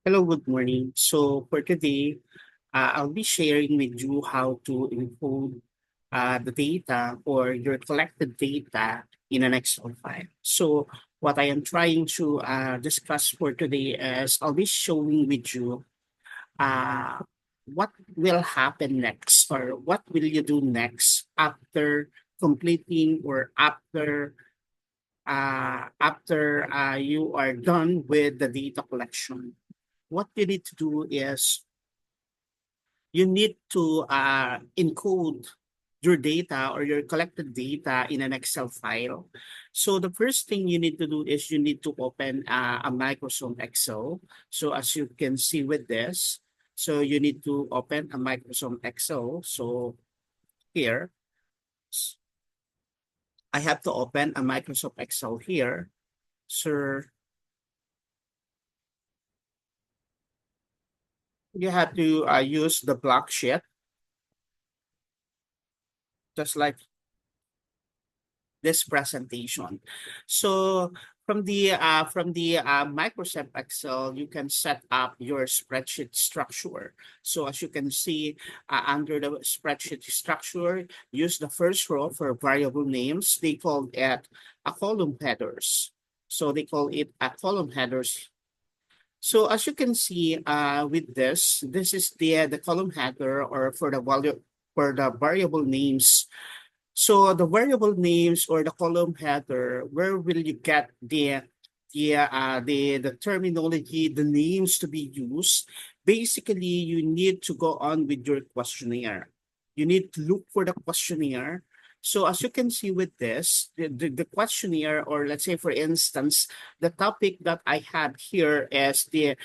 Hello, good morning. So for today, I'll be sharing with you how to encode the data or your collected data in an Excel file. So what I am trying to discuss for today is I'll be showing with you uh, what will happen next or what will you do next after completing or after you are done with the data collection. What you need to do is you need to encode your data or your collected data in an Excel file. So the first thing you need to do is you need to open a Microsoft Excel. So as you can see with this, so you need to open a Microsoft Excel. So here, I have to open a Microsoft Excel here. So you have to use the block sheet, just like this presentation. So from the Microsoft Excel, you can set up your spreadsheet structure. So as you can see under the spreadsheet structure, use the first row for variable names. They call it a column headers. So they call it a column headers. So as you can see with this is the column header or for the value for the variable names. So the variable names or the column header, where will you get the terminology, the names to be used? Basically, you need to go on with your questionnaire. You need to look for the questionnaire. So as you can see with this, the questionnaire, or let's say for instance, the topic that I have here is the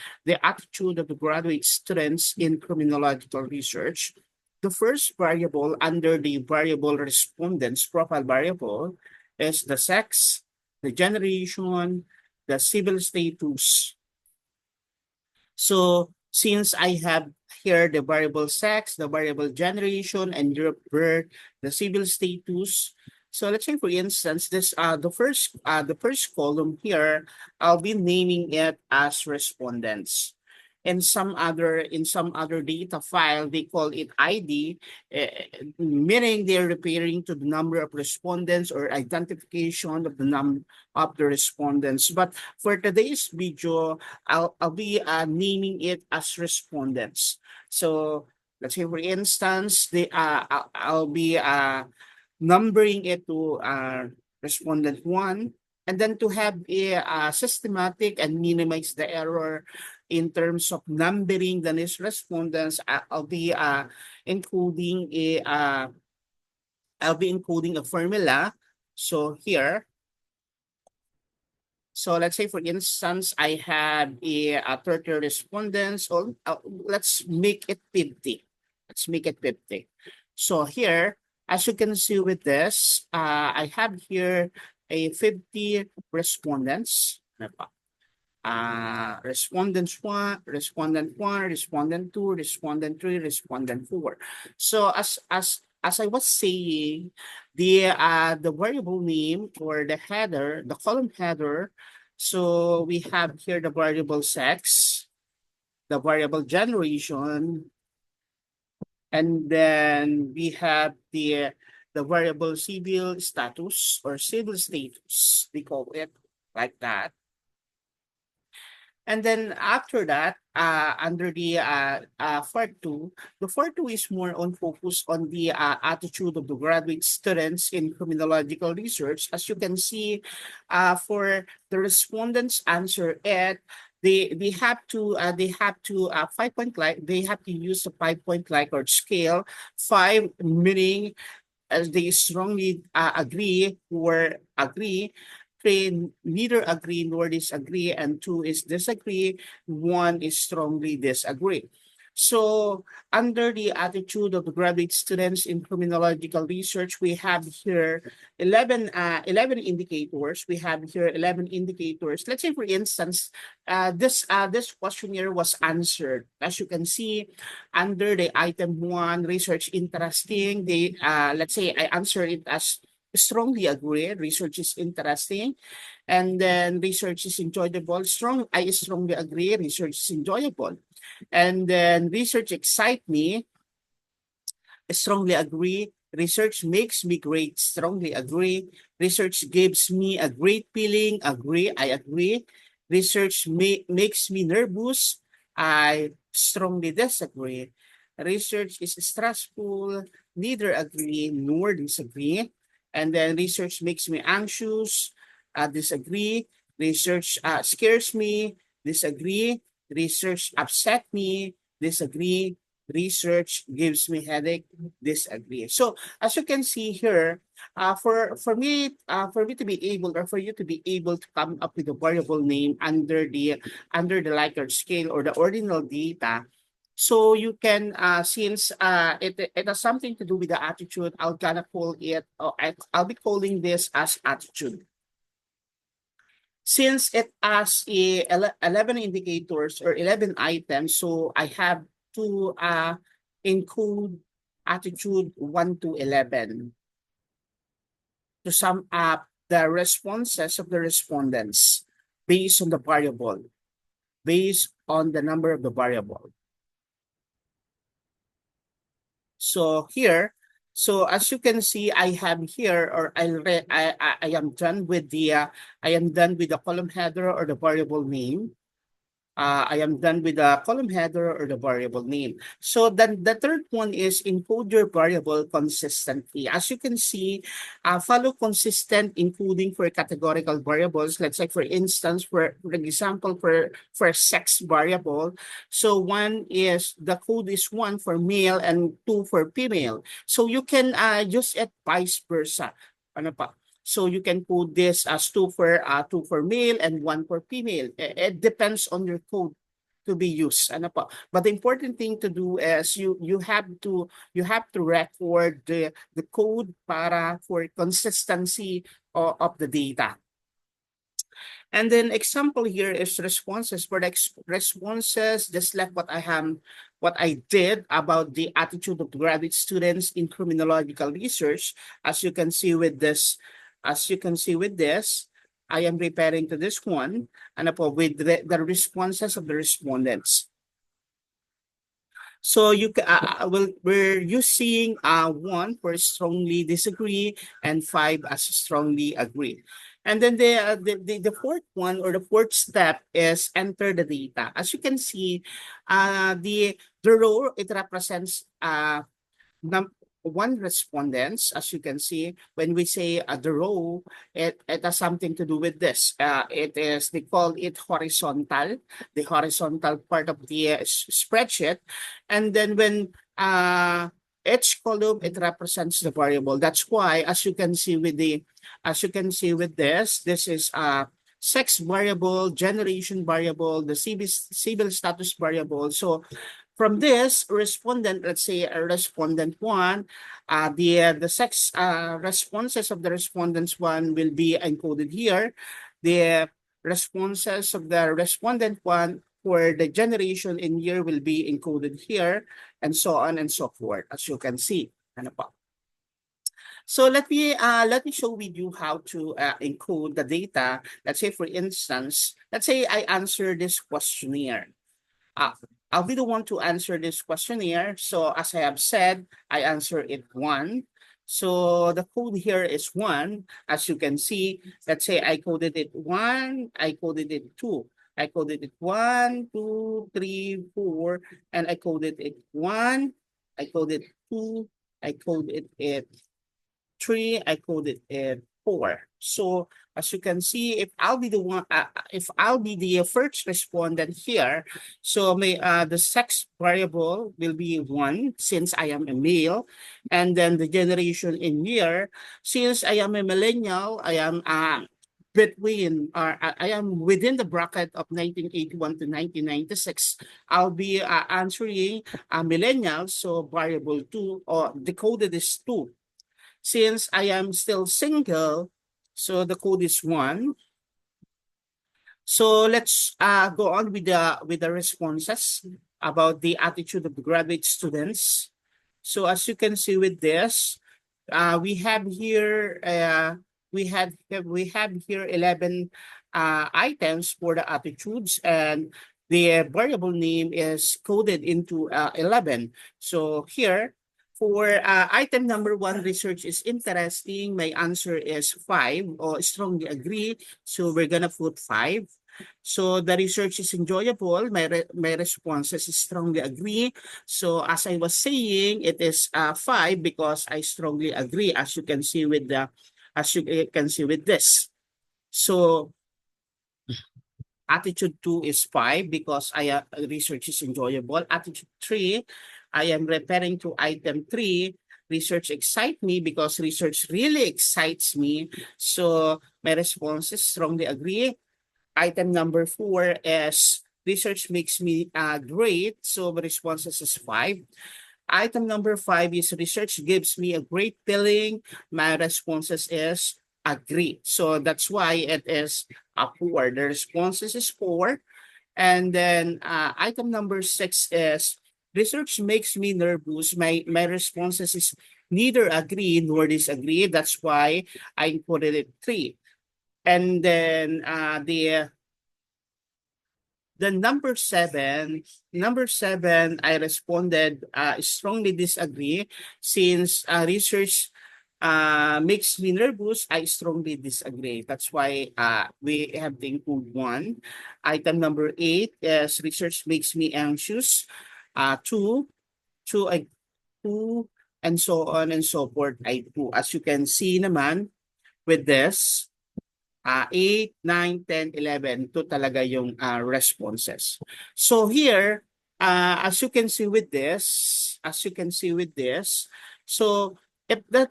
attitude of the graduate students in criminological research. The first variable under the variable respondents profile variable is the sex, the generation, the civil status. So since I have here the variable sex, the variable generation, and year of birth, the civil status. So let's say for instance, this the first column here, I'll be naming it as respondents. In some other data file, they call it ID, meaning they're referring to the number of respondents or identification of the of the respondents. But for today's video, I'll be naming it as respondents. So let's say for instance, I'll be numbering it to respondent one, and then to have a systematic and minimize the error in terms of numbering the next respondents, I'll be encoding a I'll be encoding a formula. So here, so let's say for instance, I have a 30 respondents. Or let's make it 50. Let's make it 50. So here, as you can see with this, I have here a 50 respondents. Respondents one, respondent two, respondent three, respondent four. So as I was saying, the variable name or the header, the column header. So we have here the variable sex, the variable generation, and then we have the variable civil status or civil status. They call it like that. And then after that, under the part two, the part two is more on focus on the attitude of the graduate students in criminological research. As you can see, for the respondents answer it, they have to 5 point like they have to use a 5 point Likert scale. Five meaning as they strongly agree or agree. Three, neither agree nor disagree, and two is disagree, one is strongly disagree. So under the attitude of the graduate students in criminological research, we have here 11 indicators. We have here 11 indicators. Let's say, for instance, this questionnaire was answered. As you can see, under the item one, research interesting, they let's say I answer it as strongly agree. Research is interesting. And then research is enjoyable. I strongly agree. Research is enjoyable. And then research excites me. Strongly agree. Research makes me great. Strongly agree. Research gives me a great feeling. Agree. I agree. Research makes me nervous. I strongly disagree. Research is stressful. Neither agree nor disagree. And then research makes me anxious. Disagree. Research scares me. Disagree. Research upset me. Disagree. Research gives me headache. Disagree. So as you can see here, for me to be able, or for you to be able to come up with a variable name under the Likert scale or the ordinal data, so you can since it has something to do with the attitude, I'll gonna call it, I'll be calling this as attitude. Since it has 11 indicators or 11 items, so I have to encode attitude 1 to 11 to sum up the responses of the respondents based on the variable, based on the number of the variable. So here, so as you can see, I have here, or I am done with the column header or the variable name. I am done with the column header or the variable name. So then the third one is encode your variable consistently. As you can see, follow consistent encoding for categorical variables. Let's say, for instance, for example, for sex variable. So one is, the code is 1 for male and 2 for female. So you can use it vice versa. Ano pa? So you can code this as 2 for male and 1 for female. It depends on your code to be used. Ano pa? But the important thing to do is you have to record the code para for consistency of the data. And then example here is responses. For the responses, just like what I did about the attitude of graduate students in criminological research. As you can see with this, I am referring to this one, and with the responses of the respondents. So we're using 1 for strongly disagree and 5 as strongly agree. And then the fourth one, or the fourth step, is enter the data. As you can see, the row, it represents one respondents. As you can see, when we say the row, it has something to do with this. They call it horizontal, the horizontal part of the spreadsheet. And then when each column, it represents the variable. That's why, as you can see with this is sex variable, generation variable, the civil status variable. So from this respondent, let's say respondent 1, the sex responses of the respondents 1 will be encoded here. The responses of the respondent 1 for the generation in year will be encoded here, and so on and so forth, as you can see. Ano pa? So let me show with you how to encode the data. Let's say, for instance, let's say I answer this questionnaire. I'll be the one to answer this questionnaire. So as I have said, I answer it 1. So the code here is 1. As you can see, let's say I coded it 1, I coded it 2. I coded it 1, 2, 3, 4, and I coded it 1, I coded 2, I coded it 3, I coded it 4. So as you can see, if I'll be the first respondent here, so the sex variable will be 1 since I am a male, and then the generation in year, since I am a millennial, I am I am within the bracket of 1981 to 1996. I'll be answering millennial, so variable 2, or decoded is 2. Since I am still single, so the code is 1. So let's go on with the responses about the attitude of the graduate students. So as you can see with this, We have here we have here 11 items for the attitudes, and the variable name is coded into 11. So here for item number one, research is interesting. My answer is 5, or strongly agree. So we're gonna put 5. So the research is enjoyable. My responses is strongly agree. So as I was saying, it is 5 because I strongly agree, as you can see with the as you can see with this. So attitude 2 is 5 because research is enjoyable. Attitude 3, I am referring to item 3. Research excite me because research really excites me. So my response is strongly agree. Item number 4 is research makes me great. So my responses is 5. Item number 5 is research gives me a great feeling. My responses is agree. So that's why it is a 4. The responses is 4. And then item number 6 is research makes me nervous. My responses is neither agree nor disagree. That's why I included it 3. And then the number seven, I responded strongly disagree since research makes me nervous. I strongly disagree. That's why we have to include 1. Item number 8 is research makes me anxious. 2, 2, 2, and so on and so forth. I 2. As you can see naman with this, 8, 9, 10, 11. Ito talaga yung responses. So here, as you can see with this, so if that,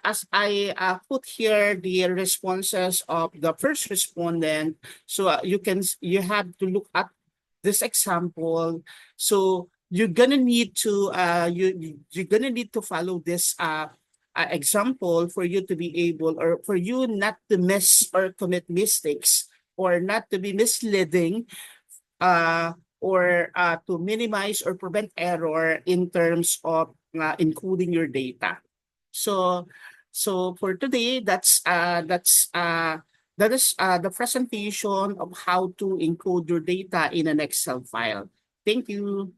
as I put here the responses of the first respondent, so you have to look at this example. So you're gonna need to you're gonna need to follow this example for you to be able, or for you not to miss or commit mistakes, or not to be misleading, or to minimize or prevent error in terms of encoding your data. So for today, that is the presentation of how to encode your data in an Excel file. Thank you.